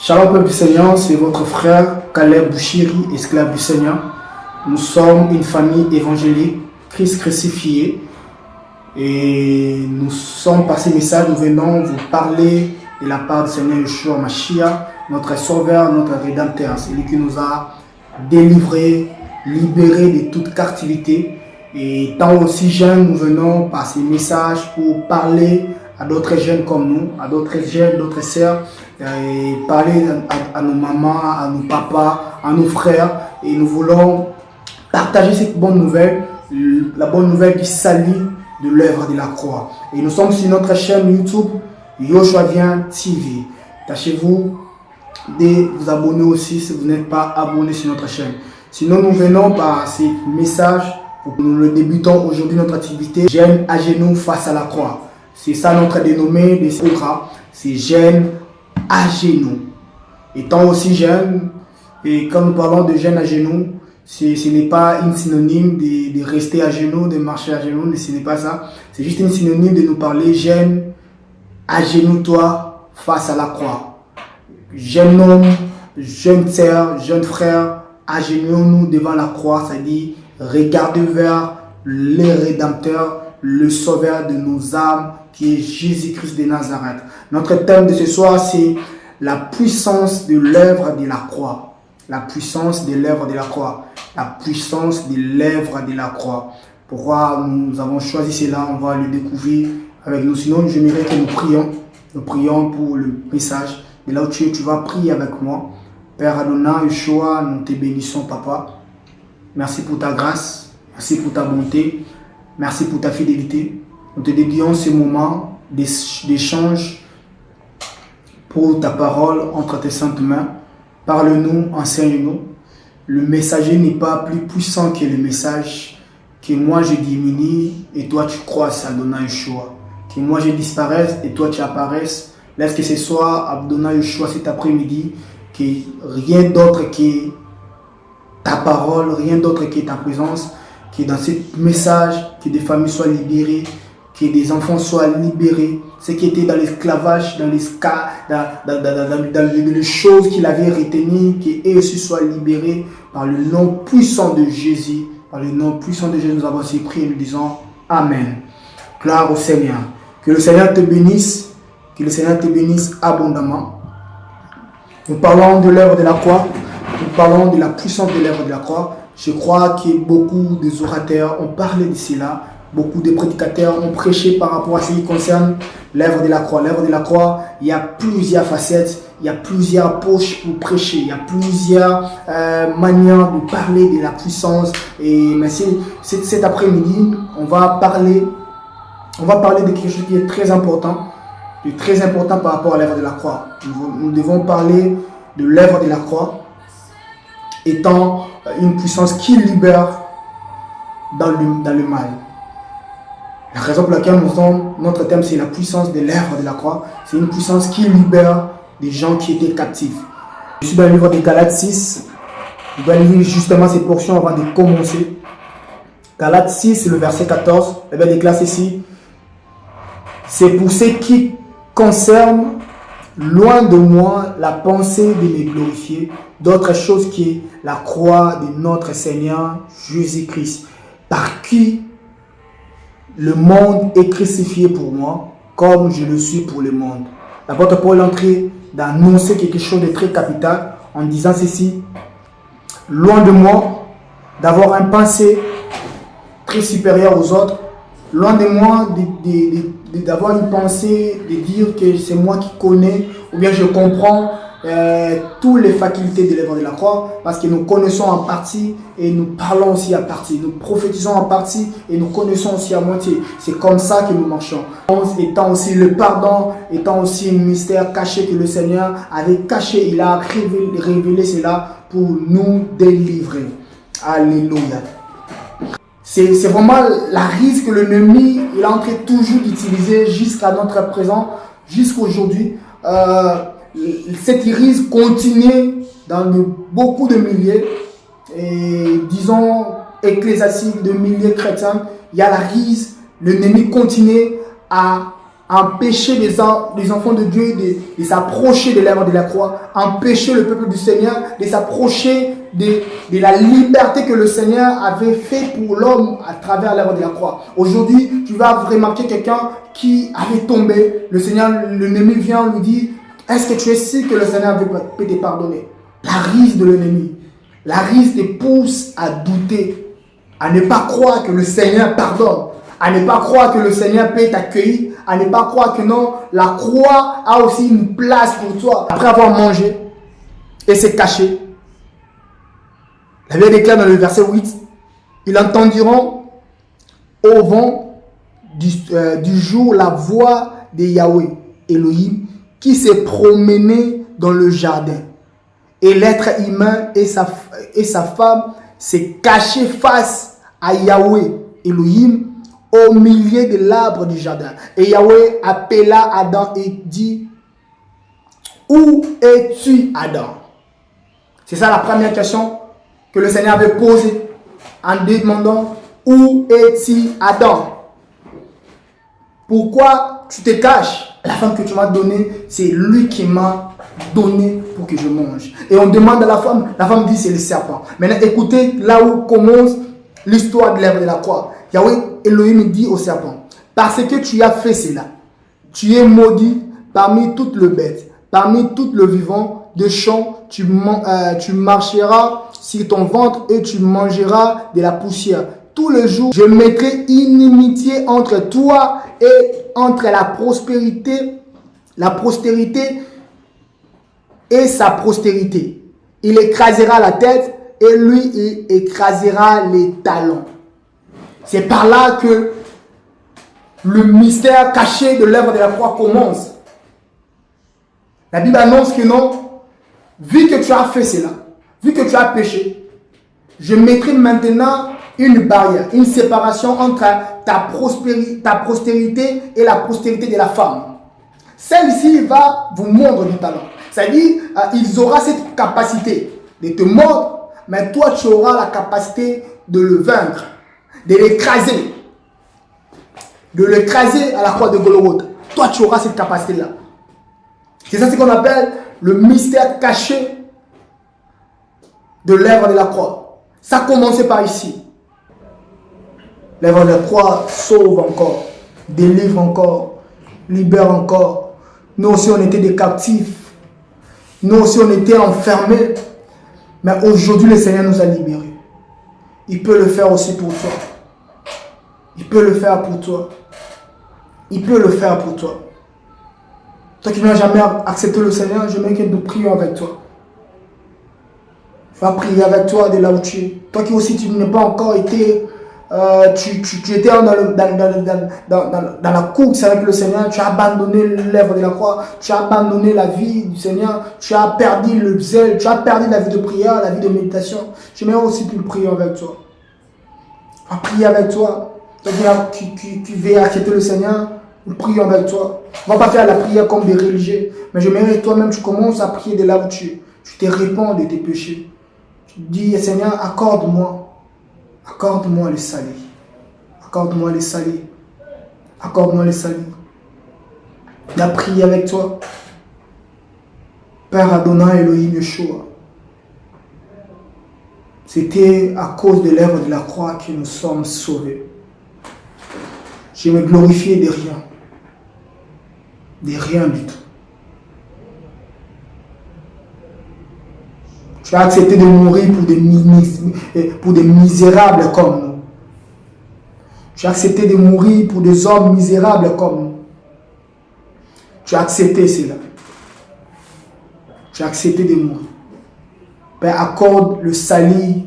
Shalom peuple du Seigneur, c'est votre frère Caleb Bouchiri, esclave du Seigneur. Nous sommes une famille évangélique, Christ crucifié. Et nous sommes par ces messages, nous venons vous parler de la part du Seigneur Yeshua Mashiach, notre sauveur, notre rédempteur. C'est lui qui nous a délivrés, libérés de toute captivité. Et tant aussi jeunes, nous venons par ces messages pour parler à d'autres jeunes comme nous, à d'autres jeunes, d'autres sœurs, et parler à nos mamans, à nos papas, à nos frères. Et nous voulons partager cette bonne nouvelle, la bonne nouvelle du salut de l'œuvre de la croix. Et nous sommes sur notre chaîne YouTube Yoshua Vient TV. Tâchez-vous de vous abonner aussi si vous n'êtes pas abonné sur notre chaîne. Sinon, nous venons par ces messages. Nous le débutons aujourd'hui notre activité Jeûne à genoux face à la croix. C'est ça notre dénommé de ce programme. C'est jeûne à genoux. Étant aussi jeune, et quand nous parlons de jeûne à genoux, ce n'est pas une synonyme de rester à genoux, de marcher à genoux, mais ce n'est pas ça. C'est juste une synonyme de nous parler jeûne à genoux toi face à la croix. Jeune homme, jeune sœur, jeune frère, agenouillons-nous devant la croix, c'est-à-dire regardez vers le Rédempteur, le Sauveur de nos âmes, qui est Jésus-Christ de Nazareth. Notre thème de ce soir, c'est la puissance de l'œuvre de la croix. La puissance de l'œuvre de la croix. La puissance de l'œuvre de la croix. Pourquoi nous avons choisi cela? On va le découvrir avec nous. Sinon, j'aimerais que nous prions. Nous prions pour le message. Et là où tu es, tu vas prier avec moi. Père Adonai, Yeshua, nous te bénissons, Papa. Merci pour ta grâce. Merci pour ta bonté. Merci pour ta fidélité. Nous te dédions ce moment d'échange pour ta parole entre tes saintes mains. Parle-nous, enseigne-nous. Le messager n'est pas plus puissant que le message. Que moi je diminue et toi tu croisses, Adonai Yeshua. Que moi je disparaisse et toi tu apparaisses. Laisse que ce soit Adonai Yeshua cet après-midi. Que rien d'autre que ta parole, rien d'autre que ta présence. Que dans ce message, que des familles soient libérées. Que des enfants soient libérés. Ceux qui étaient dans l'esclavage, dans les choses qu'il avait retenues, qu'eux aussi soient libérés par le nom puissant de Jésus. Par le nom puissant de Jésus, nous avons aussi prié et nous disons Amen. Gloire au Seigneur. Que le Seigneur te bénisse. Que le Seigneur te bénisse abondamment. Nous parlons de l'œuvre de la croix. Nous parlons de la puissance de l'œuvre de la croix. Je crois que beaucoup des orateurs ont parlé de cela. Beaucoup de prédicateurs ont prêché par rapport à ce qui concerne l'œuvre de la croix. L'œuvre de la croix, il y a plusieurs facettes, il y a plusieurs poches pour prêcher, il y a plusieurs manières de parler de la puissance. Et mais cet après-midi, on va parler de quelque chose qui est très important par rapport à l'œuvre de la croix. Nous devons parler de l'œuvre de la croix étant une puissance qui libère dans le mal. La raison pour laquelle notre thème, c'est la puissance de l'œuvre de la croix. C'est une puissance qui libère des gens qui étaient captifs. Je suis dans le livre de Galates 6. Je vais lire justement ces portions avant de commencer. Galates 6, le verset 14. Je vais déclarer ceci. C'est pour ce qui concerne, loin de moi, la pensée de me glorifier, d'autre chose que la croix de notre Seigneur Jésus-Christ, par qui le monde est crucifié pour moi, comme je le suis pour le monde. L'apôtre Paul est entré d'annoncer quelque chose de très capital en disant ceci. Loin de moi d'avoir un pensée très supérieur aux autres, loin de moi d'avoir une pensée de dire que c'est moi qui connais ou bien je comprends toutes les facultés de l'œuvre de la croix, parce que nous connaissons en partie et nous parlons aussi en partie, nous prophétisons en partie et nous connaissons aussi à moitié. C'est comme ça que nous marchons. Étant aussi le pardon, étant aussi un mystère caché que le Seigneur avait caché, il a révélé cela pour nous délivrer. Alléluia. C'est vraiment la ruse que l'ennemi est en train toujours d'utiliser jusqu'à notre présent, jusqu'à aujourd'hui. Cette iris continue dans beaucoup de milliers, et disons ecclésiastiques, de milliers chrétiens. Il y a la rise, l'ennemi continue à empêcher les enfants de Dieu de s'approcher de l'œuvre de la croix, empêcher le peuple du Seigneur de s'approcher de la liberté que le Seigneur avait fait pour l'homme à travers l'œuvre de la croix. Aujourd'hui, tu vas remarquer quelqu'un qui avait tombé. Le Seigneur, l'ennemi vient lui dire, est-ce que tu es sûr que le Seigneur peut te pardonner? La risque de l'ennemi, la risque te pousse à douter, à ne pas croire que le Seigneur pardonne, à ne pas croire que le Seigneur peut t'accueillir, à ne pas croire que non, la croix a aussi une place pour toi. Après avoir mangé et s'est caché, la Bible déclare dans le verset 8, ils entendiront au vent du jour la voix de Yahweh, Elohim, qui s'est promené dans le jardin. Et l'être humain et sa femme s'est caché face à Yahweh, Elohim, au milieu de l'arbre du jardin. Et Yahweh appela Adam et dit, où es-tu, Adam? C'est ça la première question que le Seigneur avait posée en demandant, où es-tu, Adam? Pourquoi tu te caches? La femme que tu m'as donnée, c'est lui qui m'a donné pour que je mange. Et on demande à la femme dit c'est le serpent. Maintenant écoutez là où commence l'histoire de l'œuvre de la croix. Yahweh Elohim dit au serpent, parce que tu as fait cela, tu es maudit parmi toutes les bêtes, parmi tout le vivant de champ, tu marcheras sur ton ventre et tu mangeras de la poussière. Tous les jours, je mettrai inimitié entre toi et entre la postérité et sa postérité. Il écrasera la tête et lui, il écrasera les talons. C'est par là que le mystère caché de l'œuvre de la croix commence. La Bible annonce que non, vu que tu as fait cela, vu que tu as péché, je mettrai maintenant une barrière, une séparation entre ta postérité et la postérité de la femme. Celle-ci va vous mordre du talon. C'est-à-dire, ils auront cette capacité de te mordre, mais toi, tu auras la capacité de le vaincre, de l'écraser. De l'écraser à la croix de Golgotha. Toi, tu auras cette capacité-là. C'est ça ce qu'on appelle le mystère caché de l'œuvre de la croix. Ça a commencé par ici. L'œuvre de la croix sauve encore, délivre encore, libère encore. Nous aussi, on était des captifs. Nous aussi, on était enfermés. Mais aujourd'hui, le Seigneur nous a libérés. Il peut le faire aussi pour toi. Il peut le faire pour toi. Il peut le faire pour toi. Toi qui n'as jamais accepté le Seigneur, je veux que nous prions avec toi. Je vais prier avec toi de là où tu es. Toi qui aussi, tu n'as pas encore été... tu étais dans la course avec le Seigneur, tu as abandonné l'œuvre de la croix, tu as abandonné la vie du Seigneur, tu as perdu le zèle, tu as perdu la vie de prière, la vie de méditation. J'aimerais aussi que nous prions avec toi. On va prier avec toi. Toi qui veux accepter le Seigneur, nous prions avec toi. On ne va pas faire la prière comme des religieux, mais j'aimerais que toi-même tu commences à prier de là où tu es. Tu te répands de tes péchés. Tu dis, Seigneur, accorde-moi le salut. Accorde-moi le salut. Accorde-moi le salut. On a prié avec toi. Père Adonai Elohim Yeshua. C'était à cause de l'œuvre de la croix que nous sommes sauvés. Je me glorifiais de rien. De rien du tout. Tu as accepté de mourir pour des misérables comme nous. Tu as accepté de mourir pour des hommes misérables comme nous. Tu as accepté cela. Tu as accepté de mourir. Père, accorde le salut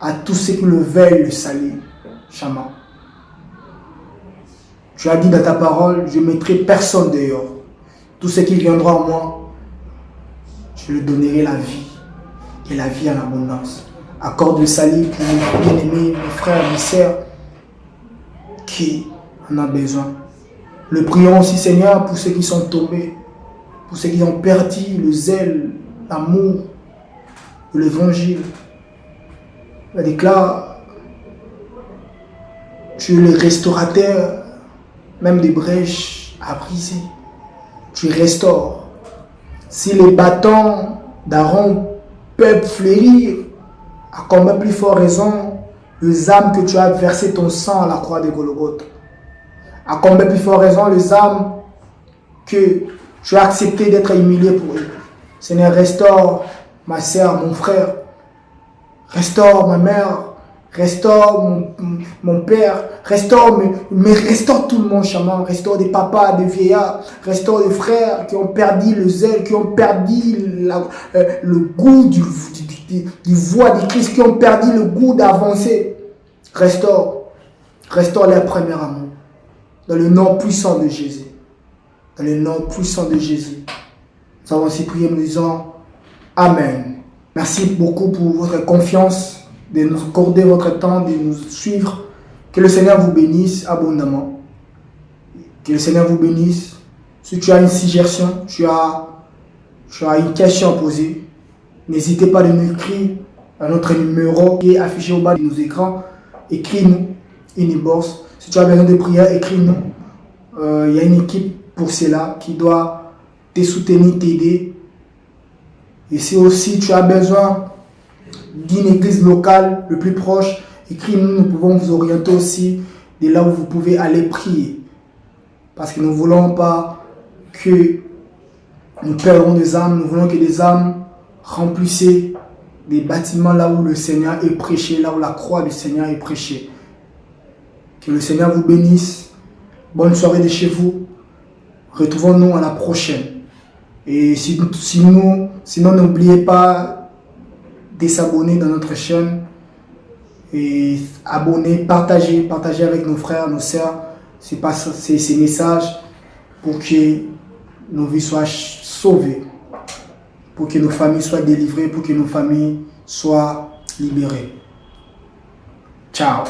à tous ceux qui le veulent, le salut. Shama. Tu as dit dans ta parole, je ne mettrai personne dehors. Tout ce qui viendra en moi, je lui donnerai la vie. Et la vie en abondance. Accorde le salut pour mes bien-aimés, mes frères, mes sœurs qui en ont besoin. Le prions aussi, Seigneur, pour ceux qui sont tombés, pour ceux qui ont perdu le zèle, l'amour de l'évangile. Je déclare, tu es le restaurateur même des brèches à briser. Tu restaures. Si les bâtons d'Aaron peuvent fleurir, à combien plus fort raison les âmes que tu as versé ton sang à la croix de Golgotha. À combien plus fort raison les âmes que tu as accepté d'être humilié pour eux. Seigneur, restaure ma soeur, mon frère. Restaure ma mère. Restaure mon père. Restaure, mais restaure tout le monde, chaman. Restaure des papas, des vieillards. Restaure des frères qui ont perdu le zèle, qui ont perdu le goût du voix du Christ, qui ont perdu le goût d'avancer. Restaure. Restaure leur premier amour. Dans le nom puissant de Jésus. Dans le nom puissant de Jésus. Nous avons ainsi prié, nous disons Amen. Merci beaucoup pour votre confiance, de nous accorder votre temps, de nous suivre. Que le Seigneur vous bénisse abondamment. Que le Seigneur vous bénisse. Si tu as une suggestion, tu as une question à poser, n'hésitez pas à nous écrire à notre numéro qui est affiché au bas de nos écrans. Écris-nous une inbox. Si tu as besoin de prière, écris-nous. Il y a une équipe pour cela qui doit te soutenir, t'aider. Et si aussi tu as besoin d'une église locale le plus proche, écris-nous, nous pouvons vous orienter aussi de là où vous pouvez aller prier. Parce que nous ne voulons pas que nous perdons des âmes, nous voulons que des âmes remplissent des bâtiments là où le Seigneur est prêché, là où la croix du Seigneur est prêchée. Que le Seigneur vous bénisse. Bonne soirée de chez vous. Retrouvons-nous à la prochaine. Et sinon, n'oubliez pas de s'abonner dans notre chaîne. Et abonner, partager avec nos frères, nos sœurs. Ces messages pour que nos vies soient sauvées. Pour que nos familles soient délivrées. Pour que nos familles soient libérées. Ciao.